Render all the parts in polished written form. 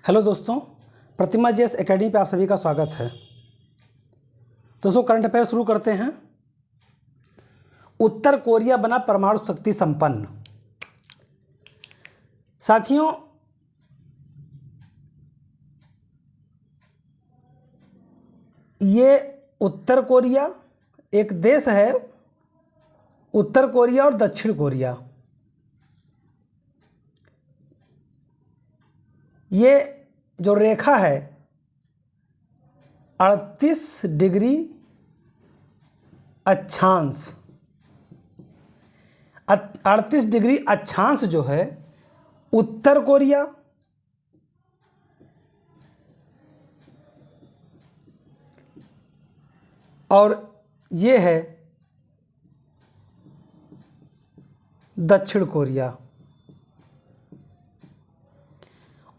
Hello दोस्तों, प्रतिमा JS academy पे आप सभी का स्वागत है। दोस्तों, करंट अफेयर शुरू करते हैं। उत्तर कोरिया बना परमाणु शक्ति संपन्न। साथियों, ये उत्तर कोरिया एक देश है। उत्तर कोरिया और दक्षिण कोरिया, ये जो रेखा है 38 डिग्री अक्षांश, 38 डिग्री अक्षांश जो है उत्तर कोरिया और ये है दक्षिण कोरिया।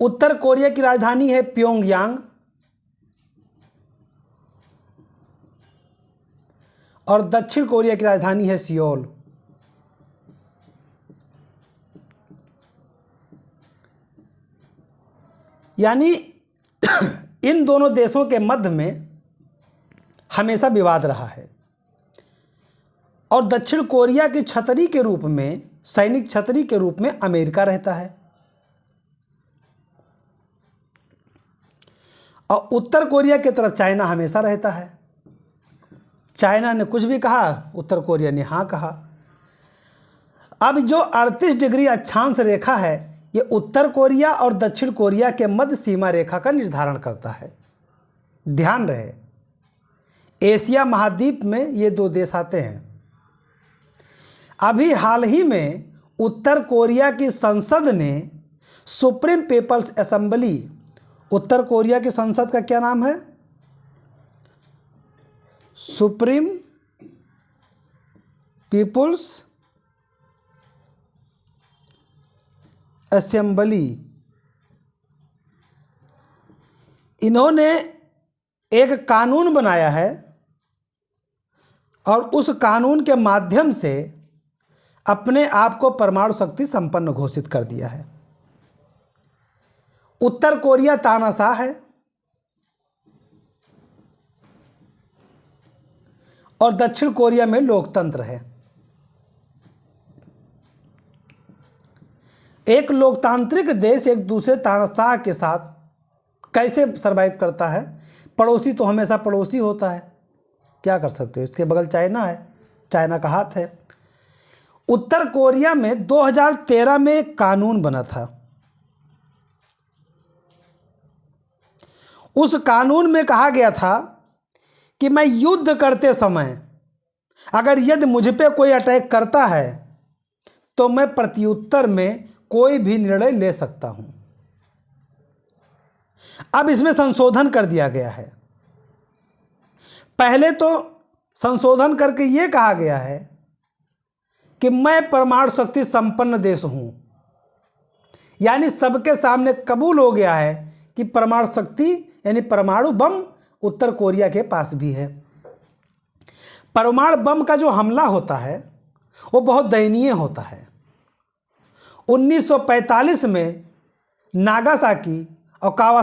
उत्तर कोरिया की राजधानी है प्योंगयांग और दक्षिण कोरिया की राजधानी है सियोल। यानी इन दोनों देशों के मध्य में हमेशा विवाद रहा है और दक्षिण कोरिया की छतरी के रूप में, सैनिक छतरी के रूप में अमेरिका रहता है और उत्तर कोरिया की तरफ चाइना हमेशा रहता है। चाइना ने कुछ भी कहा, उत्तर कोरिया ने हाँ कहा। अब जो 38 डिग्री अक्षांश रेखा है, ये उत्तर कोरिया और दक्षिण कोरिया के मध्य सीमा रेखा का निर्धारण करता है। ध्यान रहे, एशिया महाद्वीप में ये दो देश आते हैं। अभी हाल ही में उत्तर कोरिया की संसद ने सुप्रीम पीपल्स असेंबली, उत्तर कोरिया की संसद का क्या नाम है? Supreme people's assembly. इन्होंने एक कानून बनाया है और उस कानून के माध्यम से अपने आप को परमाणु शक्ति संपन्न घोषित कर दिया है। उत्तर कोरिया तानाशाह है और दक्षिण कोरिया में लोकतंत्र है। एक लोकतांत्रिक देश एक दूसरे तानाशाह के साथ कैसे सरवाइव करता है? पड़ोसी तो हमेशा पड़ोसी होता है, क्या कर सकते हो। इसके बगल चाइना है, चाइना का हाथ है। उत्तर कोरिया में 2013 में एक कानून बना था। उस कानून में कहा गया था कि मैं युद्ध करते समय अगर यदि मुझ पे कोई अटैक करता है तो मैं प्रत्युत्तर में कोई भी निर्णय ले सकता हूं। अब इसमें संशोधन कर दिया गया है। पहले तो संशोधन करके ये कहा गया है कि मैं परमाणु शक्ति संपन्न देश हूं, यानी सबके सामने कबूल हो गया है कि परमाणु शक्ति यानी परमाणु बम उत्तर कोरिया के पास भी है। परमाणु बम का जो हमला होता है वो बहुत दयनीय होता है। 1945 में नागासाकी और क्या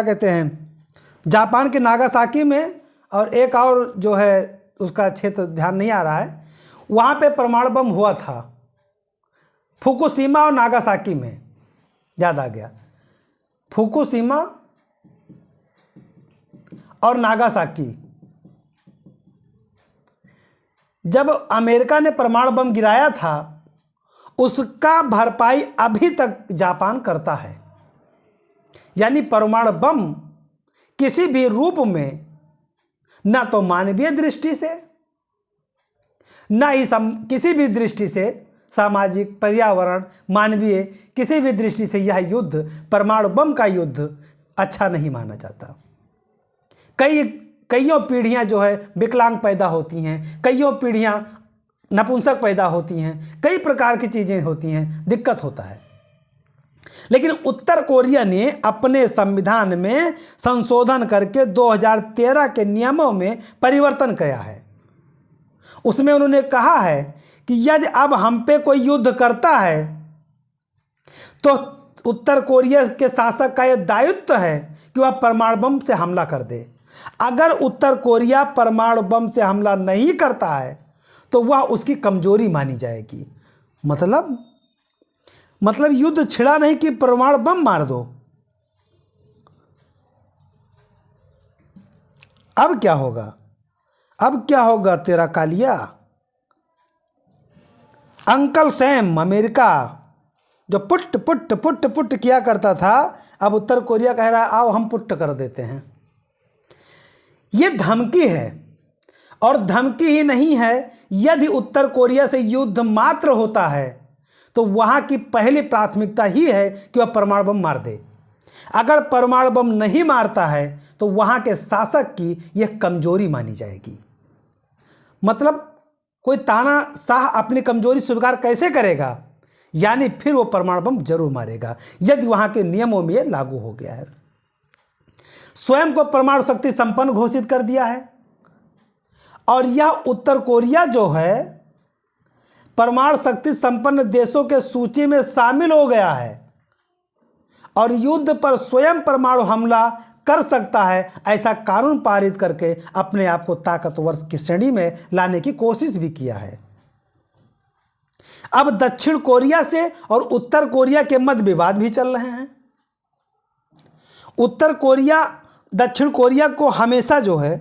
कहते हैं, जापान के नागासाकी में, और एक और जो है उसका क्षेत्र ध्यान नहीं आ रहा है, वहाँ पे परमाणु बम हुआ था। फुकुशिमा और नागासाकी में, याद आ गया, फुकुशिमा और नागासाकी। जब अमेरिका ने परमाणु बम गिराया था उसका भरपाई अभी तक जापान करता है। यानी परमाणु बम किसी भी रूप में, ना तो मानवीय दृष्टि से, ना ही किसी भी दृष्टि से, सामाजिक, पर्यावरण, मानवीय, किसी भी दृष्टि से यह युद्ध, परमाणु बम का युद्ध अच्छा नहीं माना जाता। कईयों पीढ़ियां जो है विकलांग पैदा होती हैं, कईयों पीढ़ियां नपुंसक पैदा होती हैं, कई प्रकार की चीज़ें होती हैं, दिक्कत होता है। लेकिन उत्तर कोरिया ने अपने संविधान में संशोधन करके 2013 के नियमों में परिवर्तन किया है। उसमें उन्होंने कहा है कि यदि अब हम पे कोई युद्ध करता है तो उत्तर कोरिया के शासक का यह दायित्व है कि वह परमाणु बम से हमला कर दे। अगर उत्तर कोरिया परमाणु बम से हमला नहीं करता है तो वह उसकी कमजोरी मानी जाएगी। मतलब युद्ध छिड़ा नहीं कि परमाणु बम मार दो। अब क्या होगा? अब क्या होगा तेरा कालिया? अंकल सैम अमेरिका जो पुट पुट पुट पुट किया करता था, अब उत्तर कोरिया कह रहा है आओ हम पुट कर देते हैं। ये धमकी है, और धमकी ही नहीं है, यदि उत्तर कोरिया से युद्ध मात्र होता है तो वहाँ की पहली प्राथमिकता ही है कि वह परमाणु बम मार दे। अगर परमाणु बम नहीं मारता है तो वहाँ के शासक की यह कमजोरी मानी जाएगी। मतलब कोई तानाशाह अपनी कमजोरी स्वीकार कैसे करेगा? यानी फिर वो परमाणु बम जरूर मारेगा यदि वहाँ के नियमों में लागू हो गया है। स्वयं को परमाणु शक्ति संपन्न घोषित कर दिया है, और यह उत्तर कोरिया जो है परमाणु शक्ति संपन्न देशों के सूची में शामिल हो गया है और युद्ध पर स्वयं परमाणु हमला कर सकता है, ऐसा कानून पारित करके अपने आप को ताकतवर की श्रेणी में लाने की कोशिश भी किया है। अब दक्षिण कोरिया से और उत्तर कोरिया के मध्य विवाद भी चल रहे हैं। उत्तर कोरिया दक्षिण कोरिया को हमेशा जो है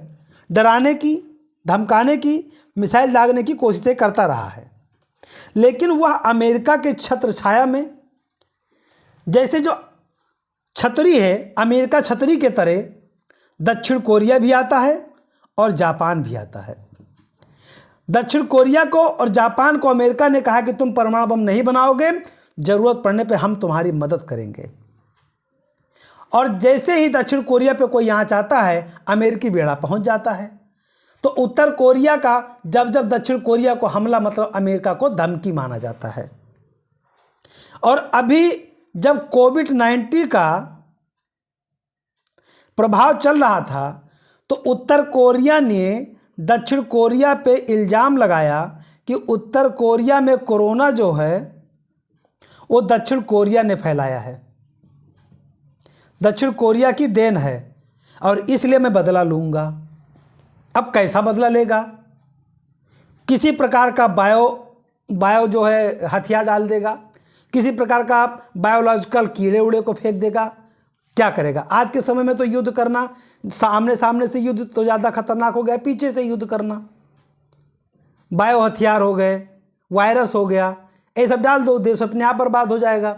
डराने की, धमकाने की, मिसाइल दागने की कोशिशें करता रहा है, लेकिन वह अमेरिका के छत्र छाया में, जैसे जो छतरी है अमेरिका छतरी के तरह दक्षिण कोरिया भी आता है और जापान भी आता है। दक्षिण कोरिया को और जापान को अमेरिका ने कहा कि तुम परमाणु बम नहीं बनाओगे, जरूरत पड़ने पे हम तुम्हारी मदद करेंगे। और जैसे ही दक्षिण कोरिया पे कोई यहाँ चाहता है अमेरिकी बेड़ा पहुँच जाता है। तो उत्तर कोरिया का जब जब दक्षिण कोरिया को हमला मतलब अमेरिका को धमकी माना जाता है। और अभी जब कोविड-19 का प्रभाव चल रहा था तो उत्तर कोरिया ने दक्षिण कोरिया पे इल्ज़ाम लगाया कि उत्तर कोरिया में कोरोना जो है वो दक्षिण कोरिया ने फैलाया है, दक्षिण कोरिया की देन है और इसलिए मैं बदला लूँगा। अब कैसा बदला लेगा? किसी प्रकार का बायो जो है हथियार डाल देगा, किसी प्रकार का बायोलॉजिकल कीड़े उड़े को फेंक देगा, क्या करेगा? आज के समय में तो युद्ध करना, सामने सामने से युद्ध तो ज़्यादा खतरनाक हो गया, पीछे से युद्ध करना, बायो हथियार हो गए, वायरस हो गया, ये सब डाल दो, देश अपने आप बर्बाद हो जाएगा,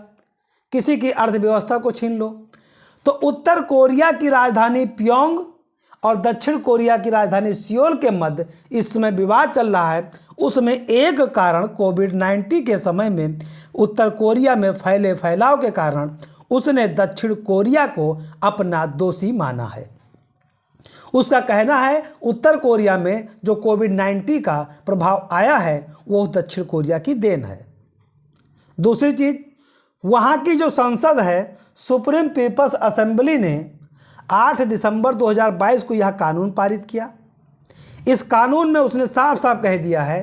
किसी की अर्थव्यवस्था को छीन लो। तो उत्तर कोरिया की राजधानी प्योंग और दक्षिण कोरिया की राजधानी सियोल के मध्य इस समय विवाद चल रहा है। उसमें एक कारण कोविड-19 के समय में उत्तर कोरिया में फैले फैलाव के कारण उसने दक्षिण कोरिया को अपना दोषी माना है। उसका कहना है उत्तर कोरिया में जो कोविड-19 का प्रभाव आया है वो दक्षिण कोरिया की देन है। दूसरी चीज़, वहाँ की जो संसद है सुप्रीम पीपल्स असेंबली ने 8 दिसंबर 2022 को यह कानून पारित किया। इस कानून में उसने साफ साफ कह दिया है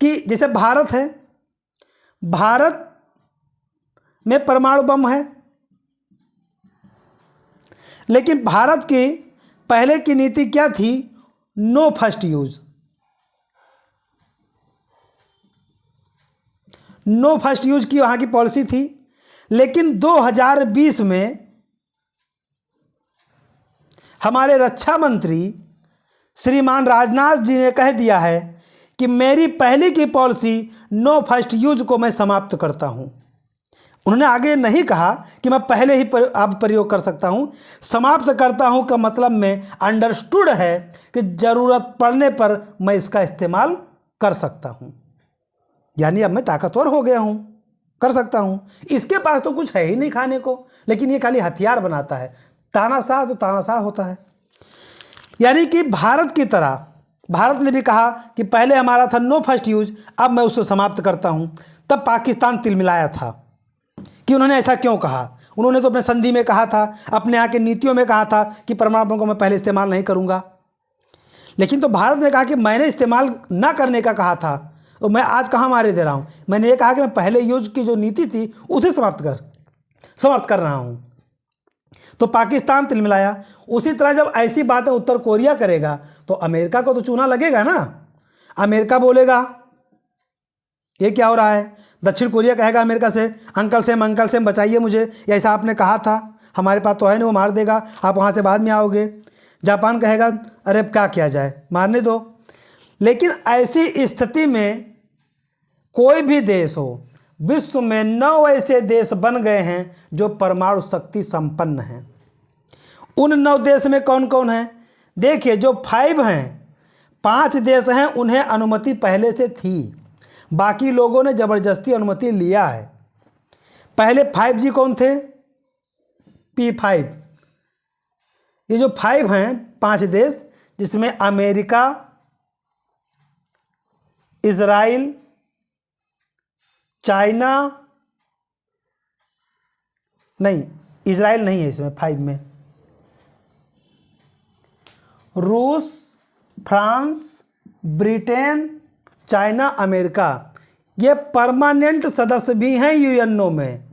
कि जैसे भारत है, भारत में परमाणु बम है, लेकिन भारत की पहले की नीति क्या थी? No first use, no first use की वहाँ की पॉलिसी थी। लेकिन 2020 में हमारे रक्षा मंत्री श्रीमान राजनाथ जी ने कह दिया है कि मेरी पहले की पॉलिसी नो फर्स्ट यूज को मैं समाप्त करता हूं। उन्होंने आगे नहीं कहा कि मैं पहले ही अब प्रयोग कर सकता हूं, समाप्त करता हूं का मतलब में अंडरस्टूड है कि ज़रूरत पड़ने पर मैं इसका इस्तेमाल कर सकता हूं, यानी अब मैं ताकतवर हो गया हूं, कर सकता हूं। इसके पास तो कुछ है ही नहीं खाने को, लेकिन ये खाली हथियार बनाता है। तानाशाह तो तानाशाह होता है। यानी कि भारत की तरह भारत ने भी कहा कि पहले हमारा था नो फर्स्ट यूज, अब मैं उसको समाप्त करता हूं। तब पाकिस्तान तिलमिलाया था कि उन्होंने ऐसा क्यों कहा। उन्होंने तो अपने संधि में कहा था, अपने यहाँ के नीतियों में कहा था कि परमाणु बम को मैं पहले इस्तेमाल नहीं करूँगा। लेकिन तो भारत ने कहा कि मैंने इस्तेमाल ना करने का कहा था, तो मैं आज कहाँ मारे दे रहा हूँ। मैंने ये कहा कि मैं पहले यूज की जो नीति थी उसे समाप्त कर। समाप्त कर रहा हूँ। तो पाकिस्तान तिलमिलाया। उसी तरह जब ऐसी बातें उत्तर कोरिया करेगा तो अमेरिका को तो चूना लगेगा ना। अमेरिका बोलेगा ये क्या हो रहा है, दक्षिण कोरिया कहेगा अमेरिका से अंकल सेम बचाइए मुझे, ऐसा आपने कहा था, हमारे पास तो है नहीं, वो मार देगा, आप वहाँ से बाद में आओगे। जापान कहेगा अरे अब क्या किया जाए, मारने दो। लेकिन ऐसी स्थिति में कोई भी देश हो, विश्व में 9 ऐसे देश बन गए हैं जो परमाणु शक्ति संपन्न हैं। उन 9 देश में कौन कौन है? देखिए, जो 5 हैं, 5 देश हैं उन्हें अनुमति पहले से थी, बाकी लोगों ने ज़बरदस्ती अनुमति लिया है। पहले 5G कौन थे? P5। ये जो 5 हैं, 5 देश, जिसमें अमेरिका, इजराइल, चाइना, नहीं इजराइल नहीं है इसमें 5 में, रूस, फ्रांस, ब्रिटेन, चाइना, अमेरिका, ये परमानेंट सदस्य भी हैं यूएनओ में।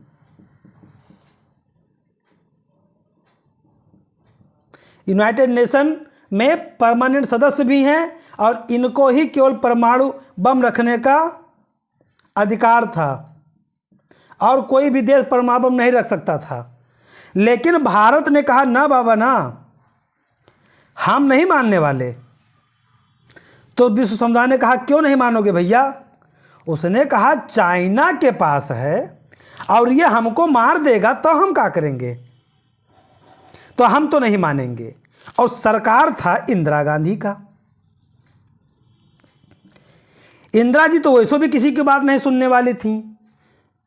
यूनाइटेड नेशन में परमानेंट सदस्य भी हैं और इनको ही केवल परमाणु बम रखने का अधिकार था और कोई भी देश परमाणु बम नहीं रख सकता था। लेकिन भारत ने कहा ना बाबा ना, हम नहीं मानने वाले। तो विश्व समुदाय ने कहा क्यों नहीं मानोगे भैया? उसने कहा चाइना के पास है और ये हमको मार देगा तो हम क्या करेंगे, तो हम तो नहीं मानेंगे। और सरकार था इंदिरा गांधी का। इंदिरा जी तो वैसे भी किसी की बात नहीं सुनने वाली थी।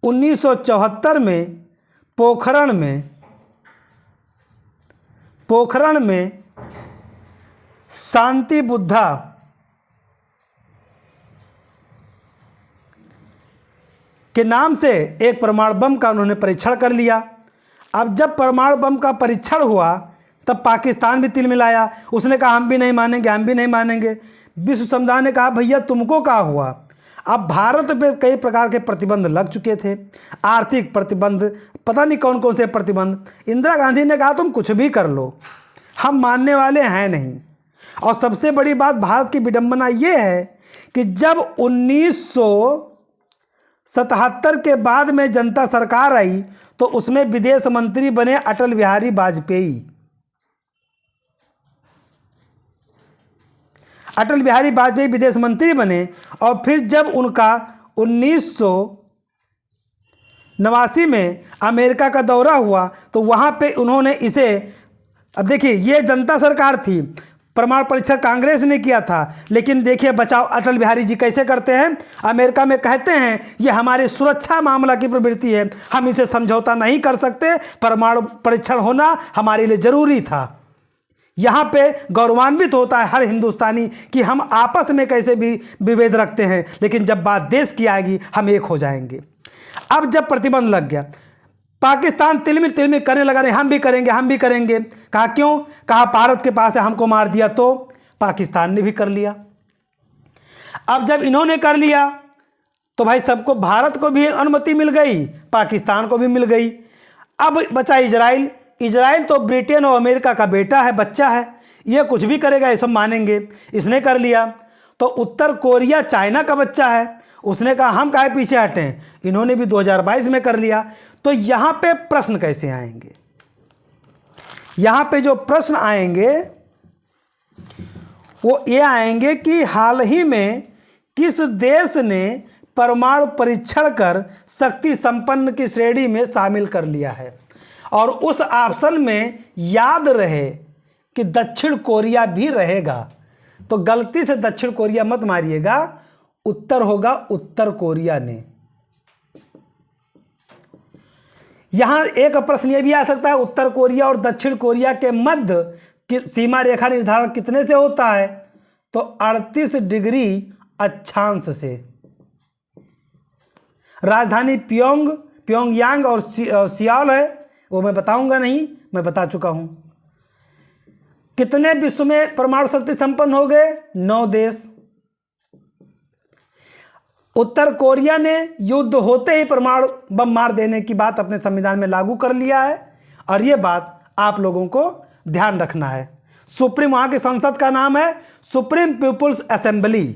1974 में पोखरण में शांति बुद्धा के नाम से एक परमाणु बम का उन्होंने परीक्षण कर लिया। अब जब परमाणु बम का परीक्षण हुआ तब पाकिस्तान भी तिलमिलाया। उसने कहा हम भी नहीं मानेंगे, हम भी नहीं मानेंगे। विश्व समुदाय ने कहा भैया तुमको क्या हुआ? अब भारत पे कई प्रकार के प्रतिबंध लग चुके थे, आर्थिक प्रतिबंध, पता नहीं कौन कौन से प्रतिबंध। इंदिरा गांधी ने कहा तुम कुछ भी कर लो, हम मानने वाले हैं नहीं। और सबसे बड़ी बात भारत की विडंबना ये है कि जब 1977 के बाद में जनता सरकार आई तो उसमें विदेश मंत्री बने अटल बिहारी वाजपेयी। अटल बिहारी वाजपेयी विदेश मंत्री बने और फिर जब उनका 1989 में अमेरिका का दौरा हुआ तो वहाँ पे उन्होंने इसे, अब देखिए ये जनता सरकार थी, परमाणु परीक्षण कांग्रेस ने किया था, लेकिन देखिए बचाव अटल बिहारी जी कैसे करते हैं। अमेरिका में कहते हैं ये हमारी सुरक्षा मामला की प्रवृत्ति है, हम इसे समझौता नहीं कर सकते, परमाणु परीक्षण होना हमारे लिए ज़रूरी था। यहाँ पे गौरवान्वित होता है हर हिंदुस्तानी कि हम आपस में कैसे भी विभेद रखते हैं, लेकिन जब बात देश की आएगी हम एक हो जाएंगे। अब जब प्रतिबंध लग गया, पाकिस्तान तिलमिल करने लगा, नहीं हम भी करेंगे, हम भी करेंगे। कहा क्यों? कहा भारत के पास है, हमको मार दिया। तो पाकिस्तान ने भी कर लिया। अब जब इन्होंने कर लिया तो भाई सबको, भारत को भी अनुमति मिल गई, पाकिस्तान को भी मिल गई। अब बचा इजराइल। इजराइल तो ब्रिटेन और अमेरिका का बेटा है, बच्चा है, ये कुछ भी करेगा ये सब मानेंगे, इसने कर लिया। तो उत्तर कोरिया चाइना का बच्चा है, उसने कहा हम काहे पीछे हटें, इन्होंने भी 2022 में कर लिया। तो यहाँ पे प्रश्न कैसे आएंगे? यहाँ पे जो प्रश्न आएंगे वो ये आएंगे कि हाल ही में किस देश ने परमाणु परीक्षण कर शक्ति संपन्न की श्रेणी में शामिल कर लिया है, और उस ऑप्शन में याद रहे कि दक्षिण कोरिया भी रहेगा। तो गलती से दक्षिण कोरिया मत मारिएगा, उत्तर होगा उत्तर कोरिया ने। यहां एक प्रश्न यह भी आ सकता है, उत्तर कोरिया और दक्षिण कोरिया के मध्य की सीमा रेखा निर्धारण कितने से होता है? तो 38 डिग्री अक्षांश से। राजधानी प्योंगयांग और सियोल है, वो मैं बताऊंगा नहीं, मैं बता चुका हूं। कितने विश्व में परमाणु शक्ति संपन्न हो गए? 9 देश। उत्तर कोरिया ने युद्ध होते ही परमाणु बम मार देने की बात अपने संविधान में लागू कर लिया है, और ये बात आप लोगों को ध्यान रखना है। सुप्रीम, वहां की संसद का नाम है सुप्रीम पीपुल्स असेंबली।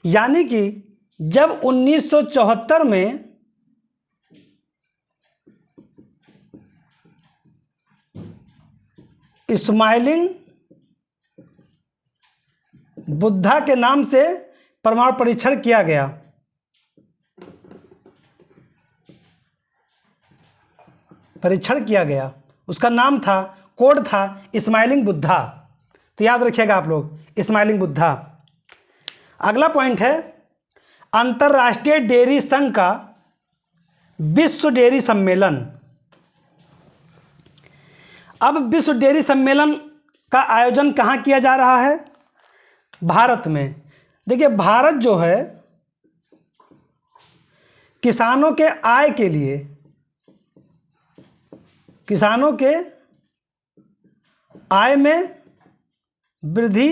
यानी कि जब 1974 में स्माइलिंग बुद्धा के नाम से परमाणु परीक्षण किया गया, उसका नाम था, कोड था स्माइलिंग बुद्धा। तो याद रखिएगा आप लोग, स्माइलिंग बुद्धा। अगला पॉइंट है अंतर्राष्ट्रीय डेयरी संघ का विश्व डेयरी सम्मेलन। अब विश्व डेयरी सम्मेलन का आयोजन कहाँ किया जा रहा है? भारत में। देखिए, भारत जो है किसानों के आय के लिए, किसानों के आय में वृद्धि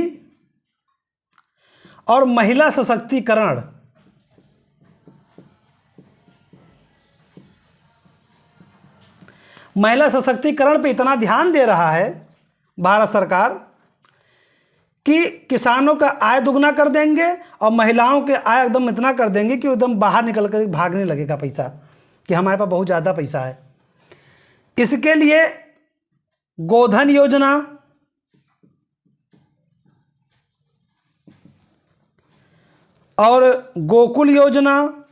और महिला सशक्तिकरण, महिला सशक्तिकरण पे इतना ध्यान दे रहा है भारत सरकार कि किसानों का आय दुगना कर देंगे और महिलाओं के आय एकदम इतना कर देंगे कि एकदम बाहर निकल कर भागने लगेगा पैसा, कि हमारे पास बहुत ज़्यादा पैसा है। इसके लिए गोधन योजना, और गोकुल योजना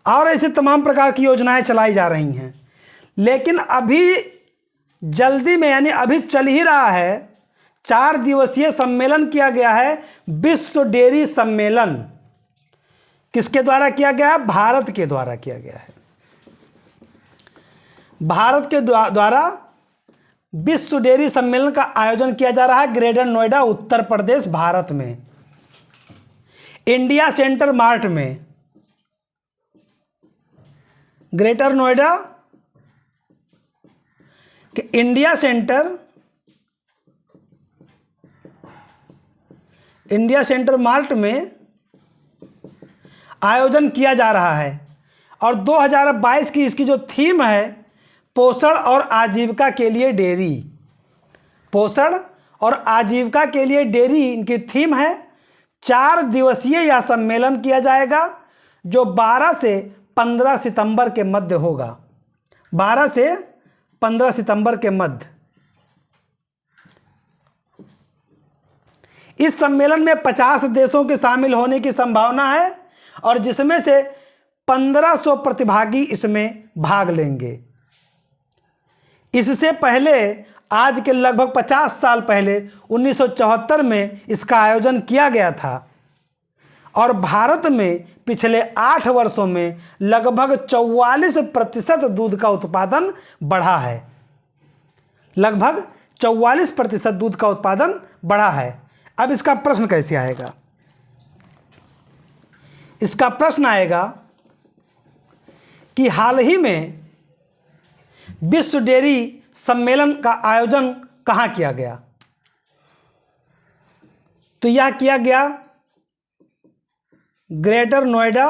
और ऐसे तमाम प्रकार की योजनाएं चलाई जा रही हैं। लेकिन अभी जल्दी में, यानी अभी चल ही रहा है, 4 दिवसीय सम्मेलन किया गया है, विश्व डेयरी सम्मेलन। किसके द्वारा किया गया है? भारत के द्वारा किया गया है। भारत के द्वारा विश्व डेयरी सम्मेलन का आयोजन किया जा रहा है ग्रेटर नोएडा, उत्तर प्रदेश, भारत में, इंडिया सेंटर मार्ट में। ग्रेटर नोएडा के इंडिया सेंटर मार्ट में आयोजन किया जा रहा है। और 2022 की इसकी जो थीम है, पोषण और आजीविका के लिए डेयरी, पोषण और आजीविका के लिए डेयरी इनकी थीम है। 4 दिवसीय यह सम्मेलन किया जाएगा, जो 12 से 15 सितंबर के मध्य होगा। 12 से 15 सितंबर के मध्य। इस सम्मेलन में 50 देशों के शामिल होने की संभावना है, और जिसमें से 1500 प्रतिभागी इसमें भाग लेंगे। इससे पहले, आज के लगभग 50 साल पहले 1974 में इसका आयोजन किया गया था, और भारत में पिछले 8 वर्षों में लगभग 44% दूध का उत्पादन बढ़ा है। लगभग 44% दूध का उत्पादन बढ़ा है। अब इसका प्रश्न कैसे आएगा? इसका प्रश्न आएगा कि हाल ही में विश्व डेयरी सम्मेलन का आयोजन कहाँ किया गया? तो यह किया गया ग्रेटर नोएडा,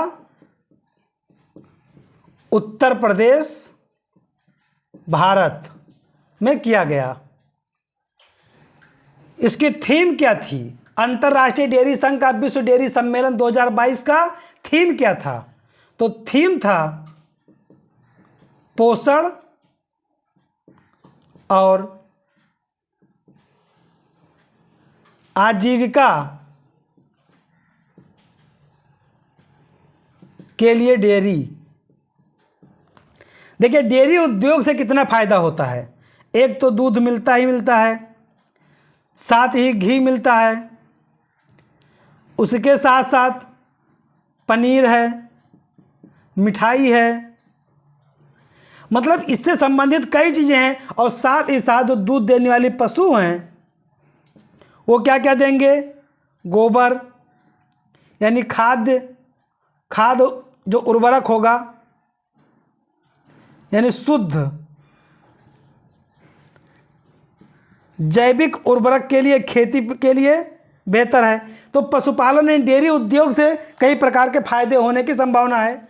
उत्तर प्रदेश, भारत में किया गया। इसकी थीम क्या थी? अंतर्राष्ट्रीय डेयरी संघ का विश्व डेयरी सम्मेलन 2022 का थीम क्या था? तो थीम था पोषण और आजीविका के लिए डेयरी। देखिए, डेयरी उद्योग से कितना फायदा होता है। एक तो दूध मिलता ही मिलता है, साथ ही घी मिलता है, उसके साथ साथ पनीर है, मिठाई है, मतलब इससे संबंधित कई चीज़ें हैं। और साथ ही साथ जो दूध देने वाले पशु हैं वो क्या क्या देंगे? गोबर, यानी खाद जो उर्वरक होगा, यानी शुद्ध जैविक उर्वरक के लिए, खेती के लिए बेहतर है। तो पशुपालन एवं डेयरी उद्योग से कई प्रकार के फायदे होने की संभावना है।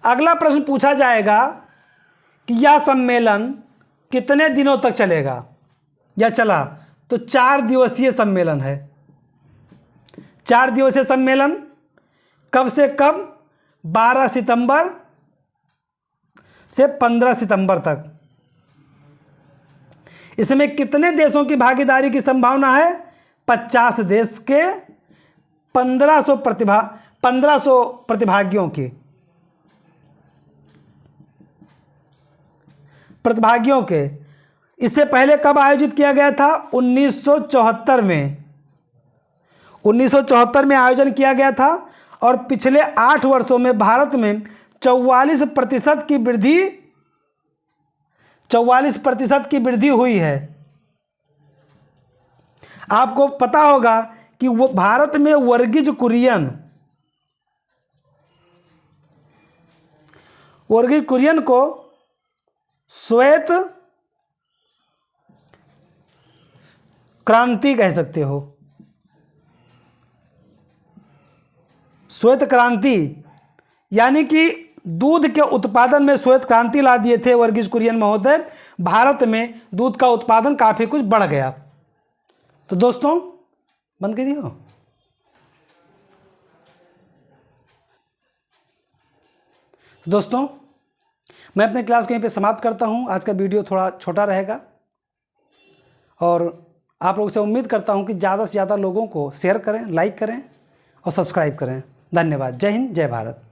अगला प्रश्न पूछा जाएगा कि यह सम्मेलन कितने दिनों तक चलेगा या चला, तो 4 दिवसीय सम्मेलन है। 4 दिवसीय सम्मेलन कब से कब? 12 सितंबर से 15 सितंबर तक। इसमें कितने देशों की भागीदारी की संभावना है? 50 देश के 1500 प्रतिभागियों की। इससे पहले कब आयोजित किया गया था? 1974 में। 1974 में आयोजन किया गया था और पिछले 8 वर्षों में भारत में 44% की वृद्धि हुई है। आपको पता होगा कि वो भारत में वर्गीज कुरियन को श्वेत क्रांति कह सकते हो। श्वेत क्रांति यानी कि दूध के उत्पादन में श्वेत क्रांति ला दिए थे वर्गीज कुरियन महोदय। भारत में दूध का उत्पादन काफ़ी कुछ बढ़ गया। तो दोस्तों बंद कर दियो। दोस्तों मैं अपने क्लास को यहीं पे समाप्त करता हूं। आज का वीडियो थोड़ा छोटा रहेगा और आप लोगों से उम्मीद करता हूं कि ज़्यादा से ज़्यादा लोगों को शेयर करें, लाइक करें और सब्सक्राइब करें। धन्यवाद। जय हिंद, जय भारत।